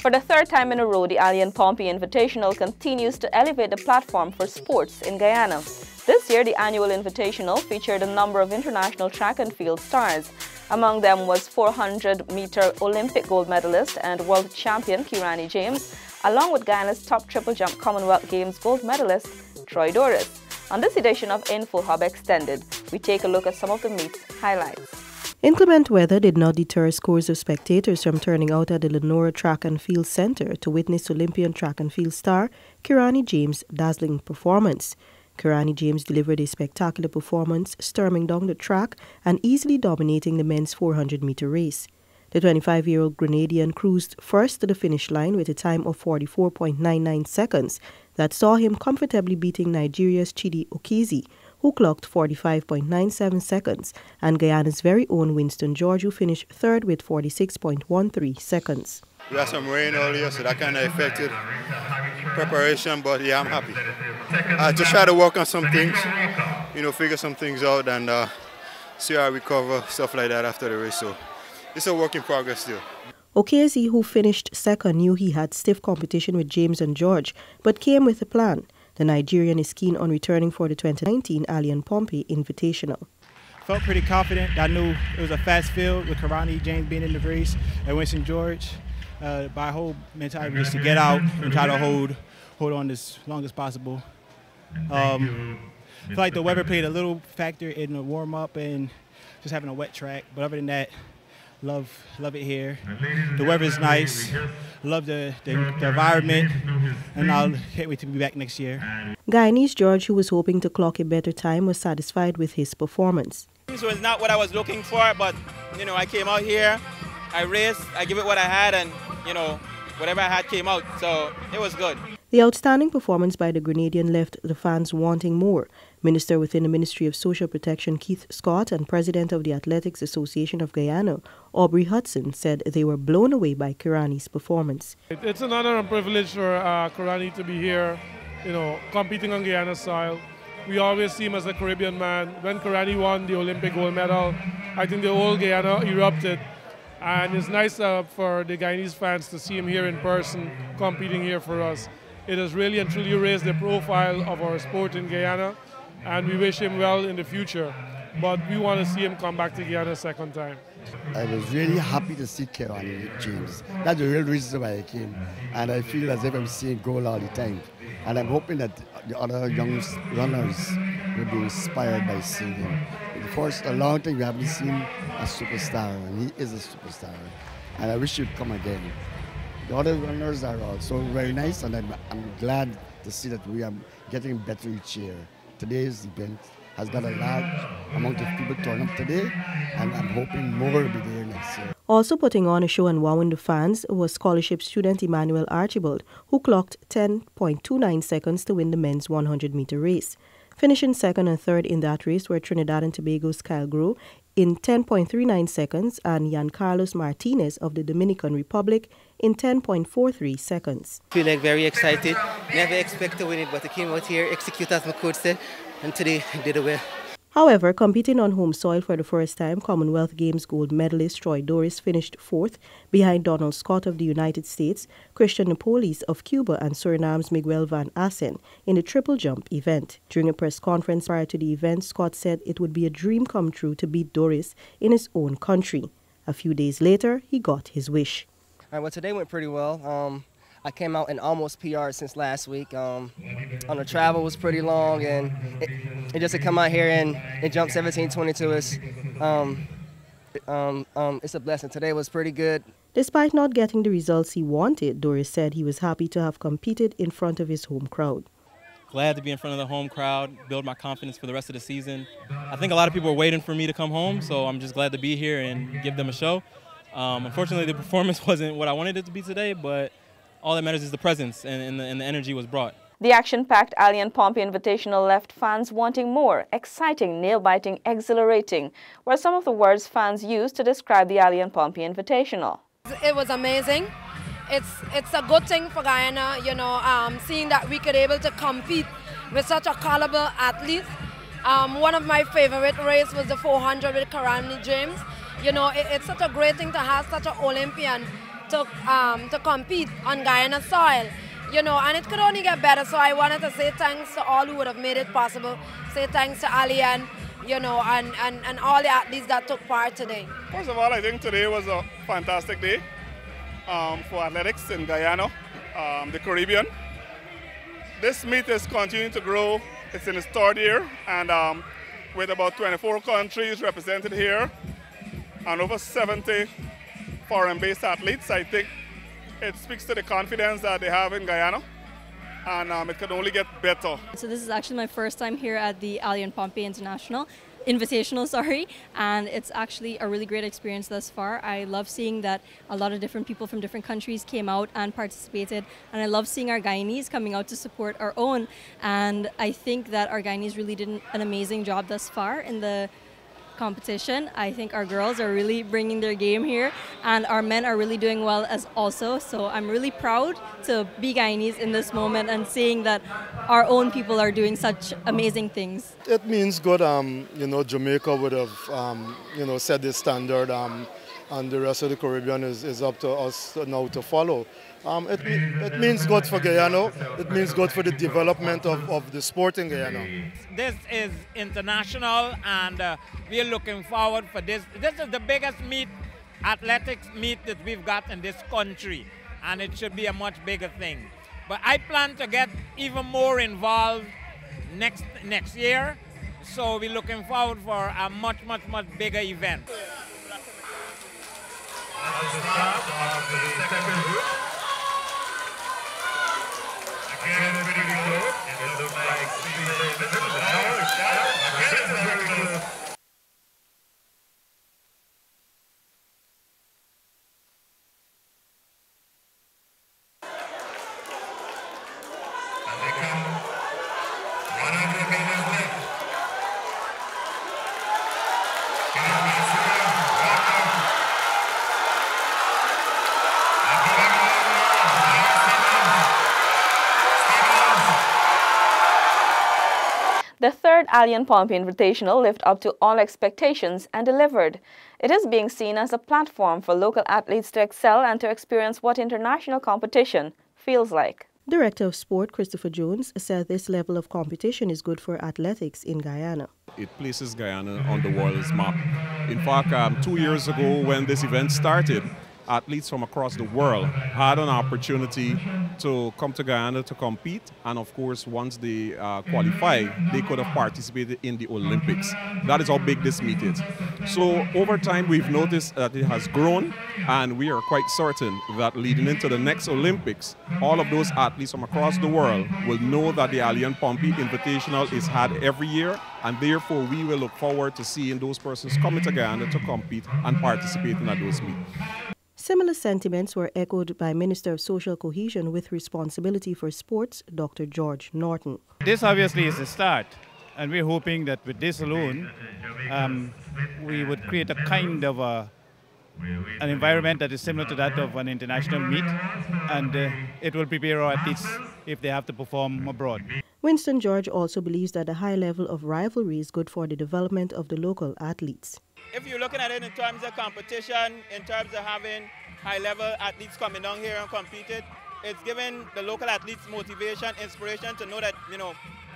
For the third time in a row, the Aliann Pompey Invitational continues to elevate the platform for sports in Guyana. This year, the annual Invitational featured a number of international track and field stars. Among them was 400-meter Olympic gold medalist and world champion Kirani James, along with Guyana's top triple jump Commonwealth Games gold medalist Troy Doris. On this edition of Info Hub Extended, we take a look at some of the meet's highlights. Inclement weather did not deter scores of spectators from turning out at the Lenora Track and Field Center to witness Olympian track and field star Kirani James' dazzling performance. Kirani James delivered a spectacular performance, storming down the track and easily dominating the men's 400-meter race. The 25-year-old Grenadian cruised first to the finish line with a time of 44.99 seconds that saw him comfortably beating Nigeria's Chidi Okezi, who clocked 45.97 seconds, and Guyana's very own Winston George, who finished third with 46.13 seconds. We had some rain earlier, so that kind of affected preparation, but yeah, I'm happy. I just try to work on some things, figure some things out and see how I recover, stuff like that after the race. So it's a work in progress still. Okezi, who finished second, knew he had stiff competition with James and George, but came with a plan. The Nigerian is keen on returning for the 2019 Aliann Pompey Invitational. Felt pretty confident. I knew it was a fast field with Kirani James being in the race and Winston George. My whole mentality was to get out and try to hold on as long as possible. I feel like the weather played a little factor in the warm-up and just having a wet track. But other than that, love it here. The weather is nice. Love the environment, and I can't wait to be back next year. Guyanese George, who was hoping to clock a better time, was satisfied with his performance. This was not what I was looking for, but I came out here, I raced, I gave it what I had, and whatever I had came out, so it was good. The outstanding performance by the Grenadian left the fans wanting more. Minister within the Ministry of Social Protection Keith Scott and President of the Athletics Association of Guyana, Aubrey Hudson, said they were blown away by Kirani's performance. It's an honor and privilege for Kirani to be here, competing on Guyana soil. We always see him as a Caribbean man. When Kirani won the Olympic gold medal, I think the whole Guyana erupted. And it's nice for the Guyanese fans to see him here in person, competing here for us. It has really and truly raised the profile of our sport in Guyana, and we wish him well in the future. But we want to see him come back to Guyana a second time. I was really happy to see Kirani James. That's the real reason why I came. And I feel as if I'm seeing gold all the time. And I'm hoping that the other young runners will be inspired by seeing him. For a long time we haven't seen a superstar, and he is a superstar. And I wish he'd come again. The other runners are also very nice, and I'm glad to see that we are getting better each year. Today's event has got a large amount of people turn up today, and I'm hoping more will be there next year. Also putting on a show and wowing the fans was scholarship student Emmanuel Archibald, who clocked 10.29 seconds to win the men's 100-meter race. Finishing second and third in that race were Trinidad and Tobago's Kyle Groh in 10.39 seconds and Giancarlos Martinez of the Dominican Republic in 10.43 seconds. Feeling very excited. Never expect to win it, but I came out here, execute as my coach said, and today I did it well. However, competing on home soil for the first time, Commonwealth Games gold medalist Troy Doris finished fourth behind Donald Scott of the United States, Christian Napolis of Cuba, and Suriname's Miguel Van Assen in the triple jump event. During a press conference prior to the event, Scott said it would be a dream come true to beat Doris in his own country. A few days later, he got his wish. All right, well, today went pretty well. I came out in almost PR since last week. On the travel was pretty long, and it just to come out here and jump 17:22 it's a blessing. Today was pretty good. Despite not getting the results he wanted, Doris said he was happy to have competed in front of his home crowd. Glad to be in front of the home crowd, build my confidence for the rest of the season. I think a lot of people were waiting for me to come home, so I'm just glad to be here and give them a show. Unfortunately, the performance wasn't what I wanted it to be today, but all that matters is the presence and the energy was brought. The action-packed Aliann Pompey Invitational left fans wanting more. Exciting, nail-biting, exhilarating were some of the words fans used to describe the Aliann Pompey Invitational. It was amazing. It's a good thing for Guyana, seeing that we could able to compete with such a caliber athlete. One of my favorite races was the 400 with Kirani James. It's such a great thing to have such an Olympian to compete on Guyana soil. You know, and it could only get better. So I wanted to say thanks to all who would have made it possible. Say thanks to Aliann, you know, and all the athletes that took part today. First of all, I think today was a fantastic day for athletics in Guyana, the Caribbean. This meet is continuing to grow. It's in its third year, and with about 24 countries represented here and over 70 foreign-based athletes, I think it speaks to the confidence that they have in Guyana, and it can only get better. So this is actually my first time here at the Aliann Pompey Invitational, and it's actually a really great experience thus far. I love seeing that a lot of different people from different countries came out and participated, and I love seeing our Guyanese coming out to support our own, and I think that our Guyanese really did an amazing job thus far in the competition. I think our girls are really bringing their game here, and our men are really doing well as also. So I'm really proud to be Guyanese in this moment and seeing that our own people are doing such amazing things. It means good. You know, Jamaica would have you know, set the standard, and the rest of the Caribbean is up to us now to follow. It means good for Guyana. It means good for the development of the sport in Guyana. This is international, and we are looking forward for this. This is the biggest athletics meet that we've got in this country, and it should be a much bigger thing. But I plan to get even more involved next year, so we're looking forward for a much bigger event. Again, ready to go. It looks like and they come 100 meters left. The third Aliann Pompey Invitational lived up to all expectations and delivered. It is being seen as a platform for local athletes to excel and to experience what international competition feels like. Director of Sport Christopher Jones said this level of competition is good for athletics in Guyana. It places Guyana on the world's map. In fact, 2 years ago when this event started, athletes from across the world had an opportunity to come to Guyana to compete, and of course once they qualify, they could have participated in the Olympics. That is how big this meet is. So over time we've noticed that it has grown, and we are quite certain that leading into the next Olympics, all of those athletes from across the world will know that the Aliann Pompey Invitational is had every year, and therefore we will look forward to seeing those persons coming to Guyana to compete and participate in those meets. Similar sentiments were echoed by Minister of Social Cohesion with responsibility for sports, Dr. George Norton. This obviously is a start, and we're hoping that with this alone, we would create a kind of an environment that is similar to that of an international meet, and it will prepare our athletes if they have to perform abroad. Winston George also believes that a high level of rivalry is good for the development of the local athletes. If you're looking at it in terms of competition, in terms of having high-level athletes coming down here and competing, it's given the local athletes motivation, inspiration to know that, you know,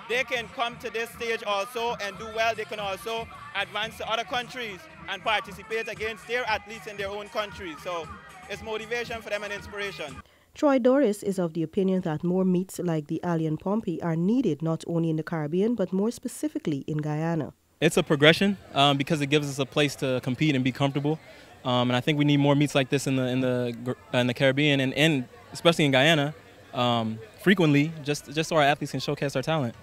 they can come to this stage also and do well. They can also advance to other countries and participate against their athletes in their own countries. So it's motivation for them and inspiration. Troy Doris is of the opinion that more meets like the Aliann Pompey are needed not only in the Caribbean but more specifically in Guyana. It's a progression because it gives us a place to compete and be comfortable. And I think we need more meets like this in the Caribbean and especially in Guyana frequently, just so our athletes can showcase their talent.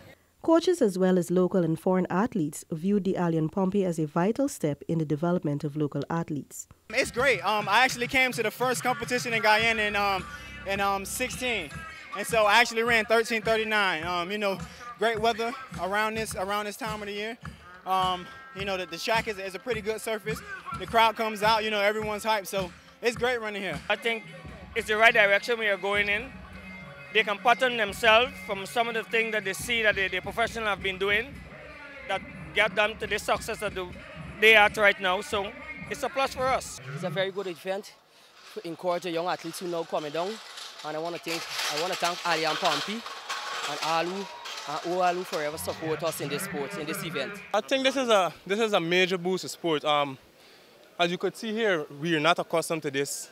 Coaches as well as local and foreign athletes viewed the Aliann Pompey as a vital step in the development of local athletes. It's great. I actually came to the first competition in Guyana in 16, and so I actually ran 13:39. You know, great weather around this time of the year. You know, the track is a pretty good surface. The crowd comes out, you know, everyone's hyped, so it's great running here. I think it's the right direction we are going in. They can pattern themselves from some of the things that they see that the professionals have been doing that get them to the success that they are at right now, so it's a plus for us. It's a very good event encourage the young athletes who now coming down. And I want to thank Aliann Pompey and Alu and Oalu for ever support us in this sport, in this event. I think this is a major boost to sport. As you could see here, we are not accustomed to this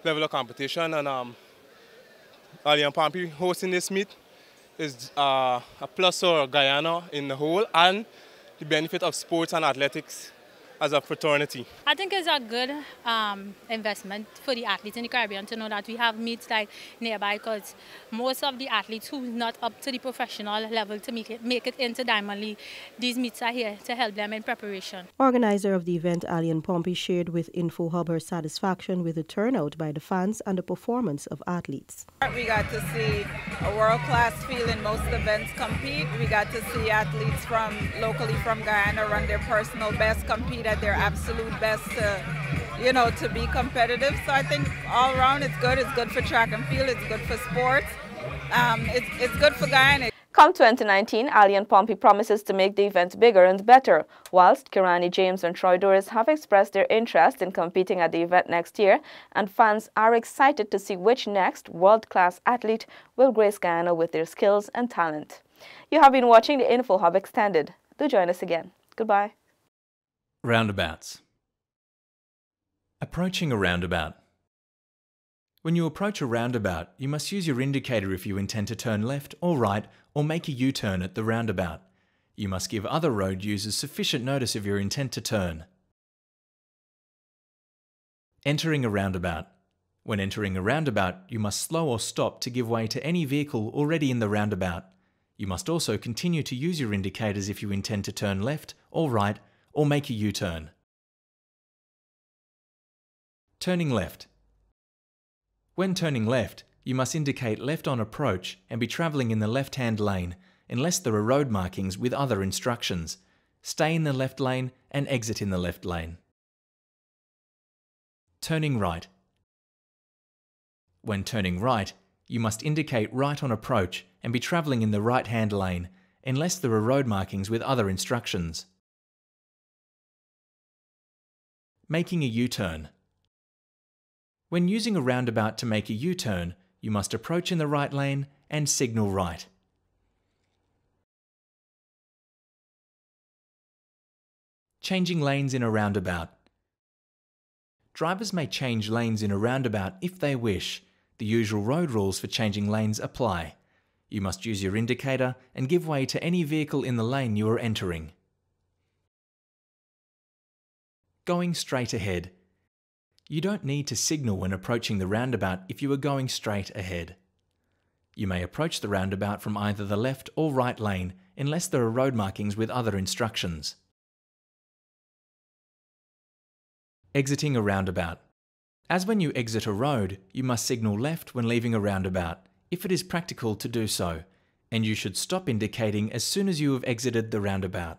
level of competition, and Aliann Pompey hosting this meet is a plus for Guyana in the whole, and the benefit of sports and athletics as a fraternity. I think it's a good investment for the athletes in the Caribbean to know that we have meets like nearby, because most of the athletes who are not up to the professional level to make it into Diamond League, these meets are here to help them in preparation. Organizer of the event, Aliann Pompey, shared with InfoHub her satisfaction with the turnout by the fans and the performance of athletes. We got to see a world-class field in most events compete. We got to see athletes locally from Guyana run their personal best, compete at their absolute best to be competitive. So I think all around it's good. It's good for track and field. It's good for sports. It's good for Guyana. Come 2019, Aliann Pompey promises to make the event bigger and better, whilst Kirani James and Troy Doris have expressed their interest in competing at the event next year, and fans are excited to see which next world-class athlete will grace Guyana with their skills and talent. You have been watching the InfoHub Extended. Do join us again. Goodbye. Roundabouts. Approaching a roundabout. When you approach a roundabout, you must use your indicator if you intend to turn left or right or make a U-turn at the roundabout. You must give other road users sufficient notice of your intent to turn. Entering a roundabout. When entering a roundabout, you must slow or stop to give way to any vehicle already in the roundabout. You must also continue to use your indicators if you intend to turn left or right or make a U-turn. Turning left. When turning left, you must indicate left on approach and be travelling in the left-hand lane unless there are road markings with other instructions. Stay in the left lane and exit in the left lane. Turning right. When turning right, you must indicate right on approach and be travelling in the right-hand lane unless there are road markings with other instructions. Making a U-turn. When using a roundabout to make a U-turn, you must approach in the right lane and signal right. Changing lanes in a roundabout. Drivers may change lanes in a roundabout if they wish. The usual road rules for changing lanes apply. You must use your indicator and give way to any vehicle in the lane you are entering. Going straight ahead. You don't need to signal when approaching the roundabout if you are going straight ahead. You may approach the roundabout from either the left or right lane unless there are road markings with other instructions. Exiting a roundabout. As when you exit a road, you must signal left when leaving a roundabout, if it is practical to do so, and you should stop indicating as soon as you have exited the roundabout.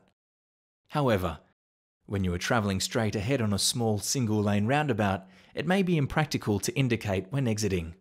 However, when you are travelling straight ahead on a small single-lane roundabout, it may be impractical to indicate when exiting.